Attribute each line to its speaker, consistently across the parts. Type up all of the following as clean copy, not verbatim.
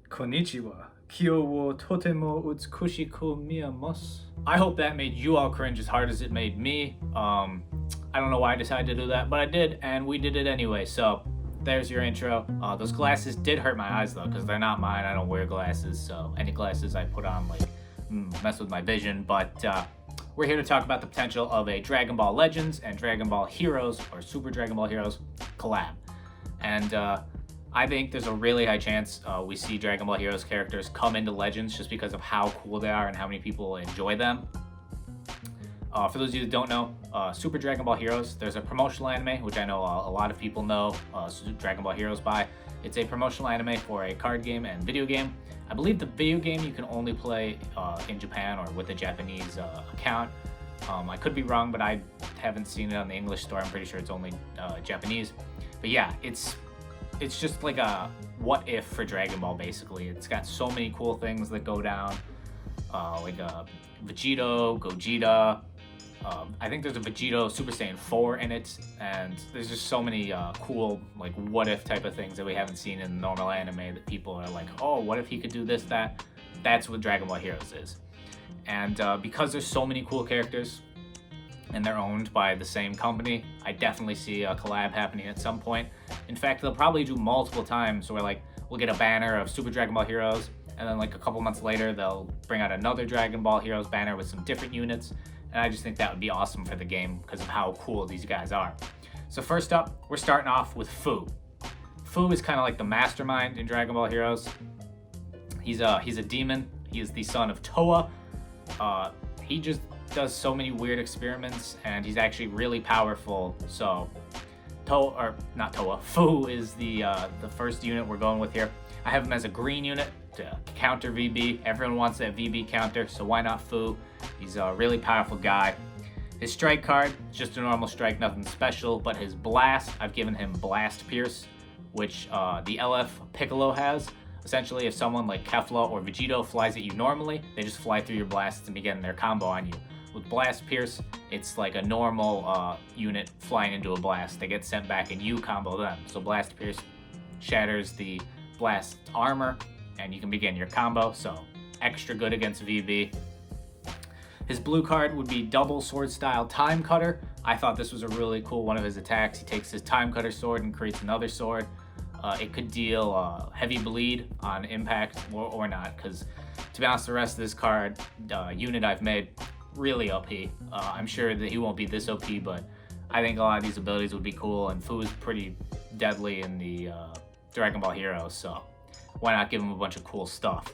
Speaker 1: Konnichiwa. Kyo wo totemo utsukushiku miyamasu. I hope that made you all cringe as hard as it made me. I don't know why I decided to do that, but I did, and we did it anyway. So there's your intro. Those glasses did hurt my eyes though, because they're not mine. I don't wear glasses, so any glasses I put on mess with my vision. But we're here to talk about the potential of a Dragon Ball Legends and Dragon Ball Heroes, or Super Dragon Ball Heroes, collab. And I think there's a really high chance we see Dragon Ball Heroes characters come into Legends just because of how cool they are and how many people enjoy them. For those of you that don't know, Super Dragon Ball Heroes, there's a promotional anime, which I know a lot of people know Dragon Ball Heroes by. It's a promotional anime for a card game and video game. I believe the video game you can only play in Japan or with a Japanese account. I could be wrong, but I haven't seen it on the English store. I'm pretty sure it's only Japanese. But yeah, it's just like a what if for Dragon Ball, basically. It's got so many cool things that go down, like Vegito, Gogeta. I think there's a Vegito Super Saiyan 4 in it, and there's just so many cool like what if type of things that we haven't seen in normal anime that people are like, oh, what if he could do this, that? That's what Dragon Ball Heroes is. And because there's so many cool characters and they're owned by the same company, I definitely see a collab happening at some point. In fact, they'll probably do multiple times where like we'll get a banner of Super Dragon Ball Heroes, and then like a couple months later they'll bring out another Dragon Ball Heroes banner with some different units. And I just think that would be awesome for the game because of how cool these guys are. So first up, we're starting off with Fu. Fu is kind of like the mastermind in Dragon Ball Heroes. He's a demon. He is the son of Toa. He just does so many weird experiments, and he's actually really powerful. So Fu is the first unit we're going with here. I have him as a green unit to counter VB. Everyone wants that VB counter, so why not Fu? He's a really powerful guy. His strike card, just a normal strike, nothing special, but his blast, I've given him Blast Pierce, which the LF Piccolo has. Essentially, if someone like Kefla or Vegito flies at you normally, they just fly through your blasts and begin their combo on you. With Blast Pierce, it's like a normal unit flying into a blast. They get sent back and you combo them. So Blast Pierce shatters the blast armor and you can begin your combo. So extra good against VB. His blue card would be double sword style Time Cutter. I thought this was a really cool one of his attacks. He takes his Time Cutter sword and creates another sword. It could deal heavy bleed on impact or not, because to be honest, the rest of this card unit I've made, really OP. I'm sure that he won't be this OP, but I think a lot of these abilities would be cool, and Fu is pretty deadly in the Dragon Ball Heroes, so why not give him a bunch of cool stuff?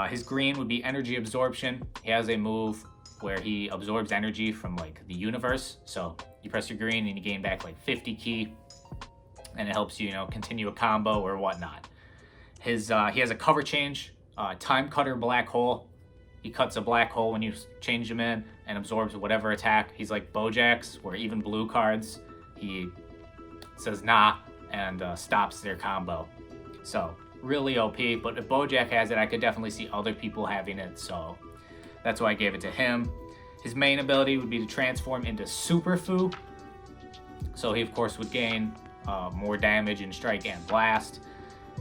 Speaker 1: His green would be Energy Absorption. He has a move where he absorbs energy from like the universe. So you press your green and you gain back like 50 ki, and it helps you, continue a combo or whatnot. He has a cover change, Time Cutter Black Hole. He cuts a black hole when you change him in and absorbs whatever attack. He's like Bojack's, where even blue cards, he says nah and stops their combo. So really OP, but if Bojack has it, I could definitely see other people having it, so that's why I gave it to him. His main ability would be to transform into Super Fu, so he of course would gain more damage in strike and blast.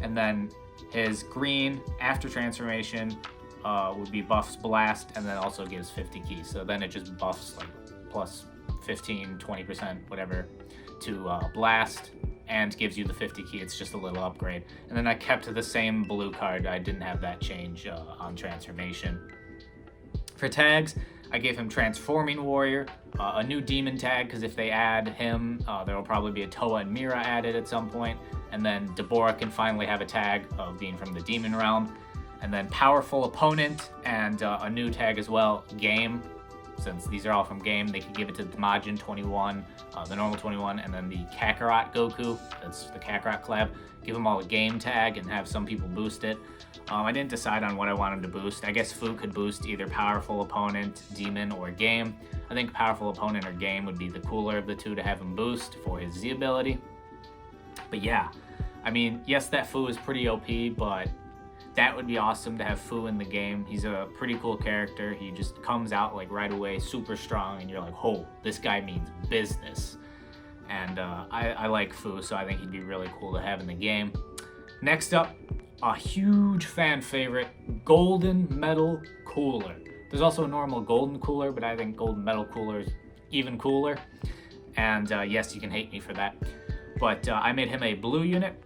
Speaker 1: And then his green after transformation would be buffs blast, and then also gives 50 ki, so then it just buffs like plus 15, 20%, whatever, to blast, and gives you the 50 ki. It's just a little upgrade. And then I kept the same blue card. I didn't have that change on transformation. For tags, I gave him Transforming Warrior, a new demon tag, because if they add him, there will probably be a Toa and Mira added at some point. And then Deborah can finally have a tag of being from the demon realm. And then Powerful Opponent, and a new tag as well, Game. Since these are all from Game, they can give it to the Majin 21, the normal 21, and then the Kakarot Goku. That's the Kakarot collab. Give them all a Game tag and have some people boost it. I didn't decide on what I wanted to boost. I guess Fu could boost either Powerful Opponent, Demon, or Game. I think Powerful Opponent or Game would be the cooler of the two to have him boost for his Z ability. But yeah, I mean, yes, that Fu is pretty OP, but that would be awesome to have Fu in the game. He's a pretty cool character. He just comes out like right away, super strong, and you're like, oh, this guy means business. And I like Fu, so I think he'd be really cool to have in the game. Next up, a huge fan favorite, Golden Metal Cooler. There's also a normal Golden Cooler, but I think Golden Metal Cooler is even cooler. And yes, you can hate me for that. But I made him a blue unit.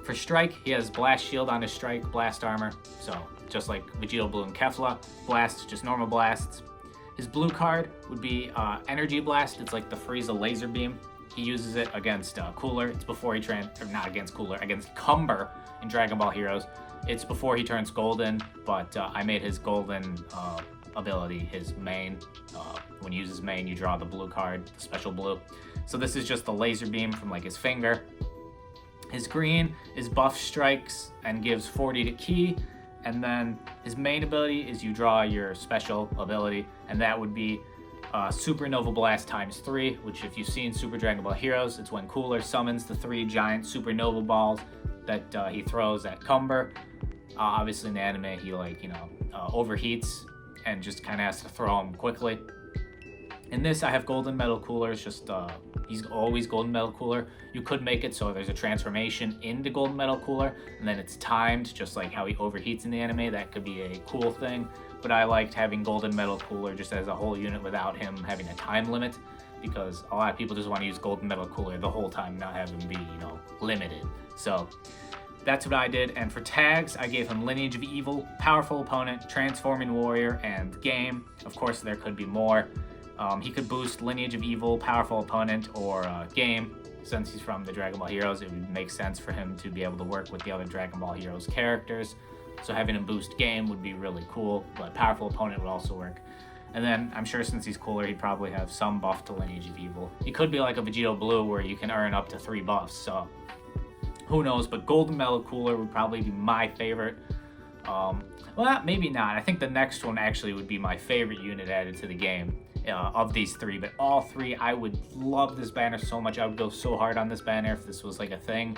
Speaker 1: For strike, he has blast shield on his strike, blast armor. So just like Vegito Blue and Kefla, blast, just normal blasts. His blue card would be Energy Blast. It's like the Frieza laser beam. He uses it against Cooler. It's before he not against Cooler, against Cumber in Dragon Ball Heroes. It's before he turns golden, but I made his golden ability his main. When you use his main, you draw the blue card, the special blue. So this is just the laser beam from like his finger. His green is buff strikes and gives 40 to ki. And then his main ability is you draw your special ability, and that would be Supernova Blast ×3, which if you've seen Super Dragon Ball Heroes, it's when Cooler summons the 3 giant Supernova balls that he throws at Cumber. Obviously in the anime, he overheats and just kind of has to throw them quickly. In this, I have Golden Metal Cooler. It's just, he's always Golden Metal Cooler. You could make it so there's a transformation into Golden Metal Cooler, and then it's timed, just like how he overheats in the anime. That could be a cool thing. But I liked having Golden Metal Cooler just as a whole unit without him having a time limit, because a lot of people just want to use Golden Metal Cooler the whole time, not have him be, limited. So that's what I did. And for tags, I gave him Lineage of Evil, Powerful Opponent, Transforming Warrior, and Game. Of course, there could be more. He could boost Lineage of Evil, Powerful Opponent, or Game. Since he's from the Dragon Ball Heroes, it would make sense for him to be able to work with the other Dragon Ball Heroes characters. So having him boost Game would be really cool, but Powerful Opponent would also work. And then I'm sure since he's cooler, he'd probably have some buff to Lineage of Evil. He could be like a Vegito Blue where you can earn up to 3 buffs, so who knows, but Golden Metal Cooler would probably be my favorite. Well, maybe not. I think the next one actually would be my favorite unit added to the game of these 3, but all 3, I would love this banner so much. I would go so hard on this banner if this was like a thing.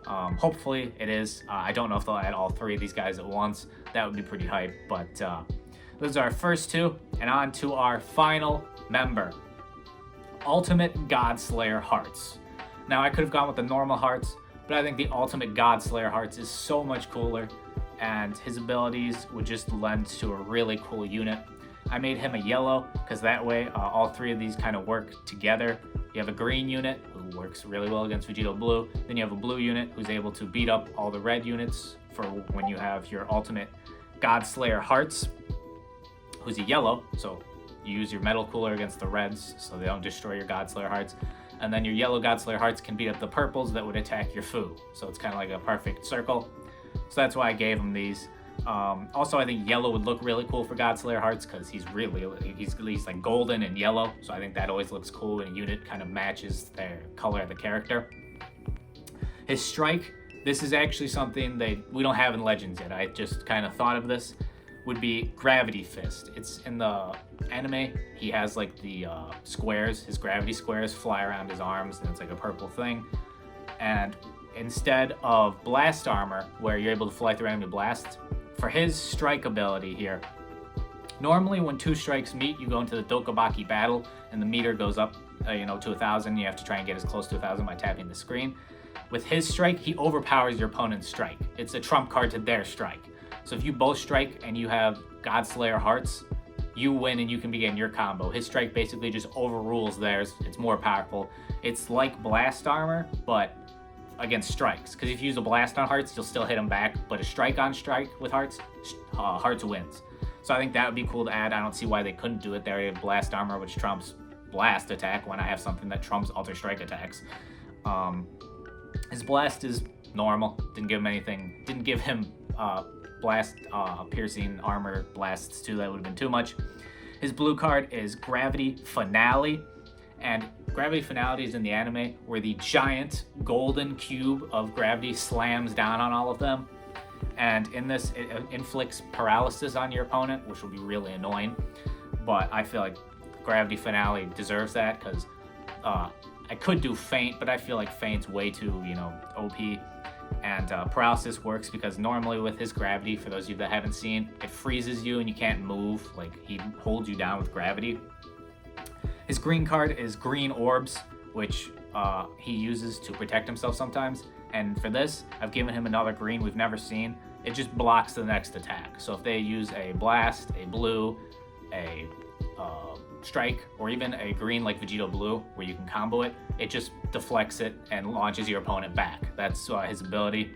Speaker 1: Hopefully it is. I don't know if they'll add all 3 of these guys at once. That would be pretty hype, but those are our first 2, and on to our final member, Ultimate Godslayer Hearts. Now I could have gone with the normal Hearts, but I think the Ultimate Godslayer Hearts is so much cooler, and his abilities would just lend to a really cool unit. I made him a yellow because that way all 3 of these kind of work together. You have a green unit who works really well against Vegito Blue. Then you have a blue unit who's able to beat up all the red units for when you have your Ultimate Godslayer Hearts, who's a yellow. So you use your Metal Cooler against the reds so they don't destroy your Godslayer Hearts. And then your yellow Godslayer Hearts can beat up the purples that would attack your Fu. So it's kind of like a perfect circle. So that's why I gave him these. Also, I think yellow would look really cool for Godslayer Hearts because he's like golden and yellow. So I think that always looks cool when a unit kind of matches their color of the character. His strike, this is actually something we don't have in Legends yet. I just kind of thought of this. Would be Gravity Fist. It's in the anime. He has like the squares, his gravity squares fly around his arms, and it's like a purple thing. And instead of blast armor, where you're able to fly through enemy blasts, for his strike ability here, normally when 2 strikes meet, you go into the Dokabaki battle, and the meter goes up, to 1,000. You have to try and get as close to 1,000 by tapping the screen. With his strike, he overpowers your opponent's strike. It's a trump card to their strike. So if you both strike and you have Godslayer Hearts, you win and you can begin your combo. His strike basically just overrules theirs. It's more powerful. It's like blast armor, but against strikes. Because if you use a blast on Hearts, you'll still hit him back. But a strike on strike with Hearts, Hearts wins. So I think that would be cool to add. I don't see why they couldn't do it. They already have blast armor, which trumps blast attack. Why not have something that trumps alter strike attacks? His blast is normal. Didn't give him anything. Didn't give him blast piercing armor blasts too. That would have been too much. His blue card is Gravity Finale, and Gravity Finale is in the anime where the giant golden cube of gravity slams down on all of them, and in this it inflicts paralysis on your opponent, which will be really annoying. But I feel like Gravity Finale deserves that because I could do Feint, but I feel like Feint's way too OP. And paralysis works because normally with his gravity, for those of you that haven't seen, it freezes you and you can't move. Like, he holds you down with gravity. His green card is Green Orbs, which he uses to protect himself sometimes. and for this, I've given him another green we've never seen. It just blocks the next attack. So if they use a blast, a blue, a strike, or even a green like Vegito Blue, where you can combo it, it just deflects it and launches your opponent back. That's his ability.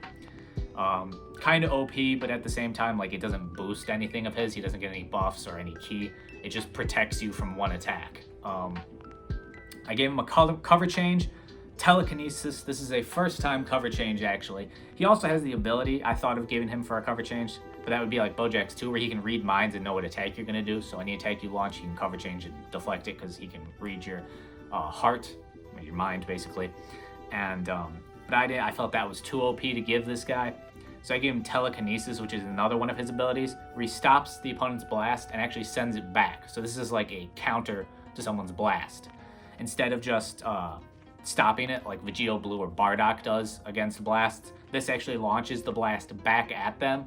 Speaker 1: Kind of OP, but at the same time, like, it doesn't boost anything of his. He doesn't get any buffs or any ki. It just protects you from one attack. I gave him a cover change, telekinesis. This is a first time cover change, actually. He also has the ability I thought of giving him for a cover change, but that would be like Bojack's 2, where he can read minds and know what attack you're going to do. So any attack you launch, you can cover change and deflect it, because he can read your heart, or your mind, basically. And but I felt that was too OP to give this guy. So I gave him telekinesis, which is another one of his abilities, where he stops the opponent's blast and actually sends it back. So this is like a counter to someone's blast. Instead of just stopping it like Vegito Blue or Bardock does against blasts, this actually launches the blast back at them.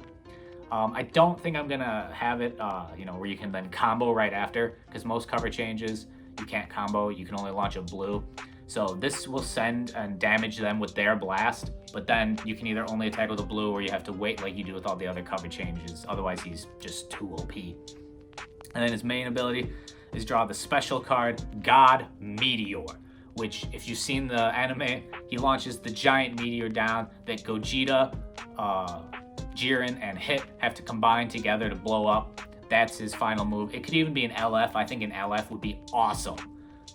Speaker 1: I don't think I'm gonna have it, where you can then combo right after, because most cover changes you can't combo. You can only launch a blue. So this will send and damage them with their blast, but then you can either only attack with a blue, or you have to wait like you do with all the other cover changes. Otherwise, he's just too OP. And then his main ability is draw the special card, God Meteor, which, if you've seen the anime, he launches the giant meteor down that Gogeta, Jiren, and Hit have to combine together to blow up. That's his final move. It could even be an LF. I think an LF would be awesome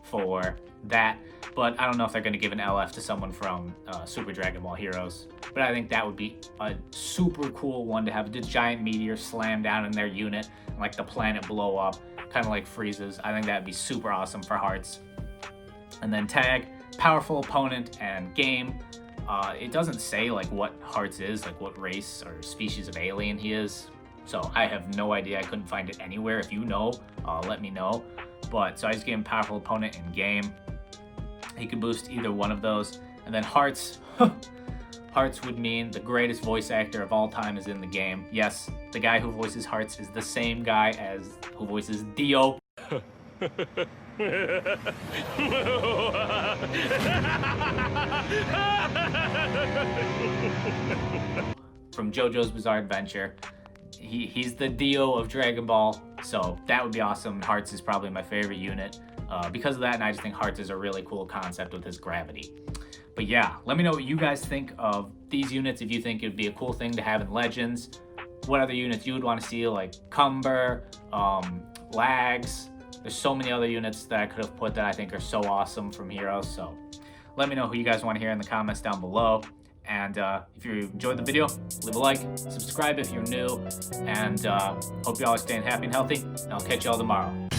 Speaker 1: for that, but I don't know if they're going to give an LF to someone from Super Dragon Ball Heroes. But I think that would be a super cool one to have the giant meteor slam down in their unit and like the planet blow up, kind of like Frieza's. I think that'd be super awesome for Hearts. And then tag, powerful opponent, and game. It doesn't say like what Hearts is, like what race or species of alien he is. So I have no idea. I couldn't find it anywhere. If you know, let me know. But so I just gave him powerful opponent and game. He could boost either one of those. And then Hearts. Hearts would mean the greatest voice actor of all time is in the game. Yes, the guy who voices Hearts is the same guy as who voices Dio. From JoJo's Bizarre Adventure. He's the Dio of Dragon Ball, so that would be awesome. Hearts is probably my favorite unit because of that, and I just think Hearts is a really cool concept with his gravity. But yeah, let me know what you guys think of these units, if you think it would be a cool thing to have in Legends. What other units you would want to see, like Cumber, Lags. There's so many other units that I could have put that I think are so awesome from Heroes, so let me know who you guys want to hear in the comments down below. And if you enjoyed the video, leave a like, subscribe if you're new, and hope you all are staying happy and healthy, and I'll catch you all tomorrow.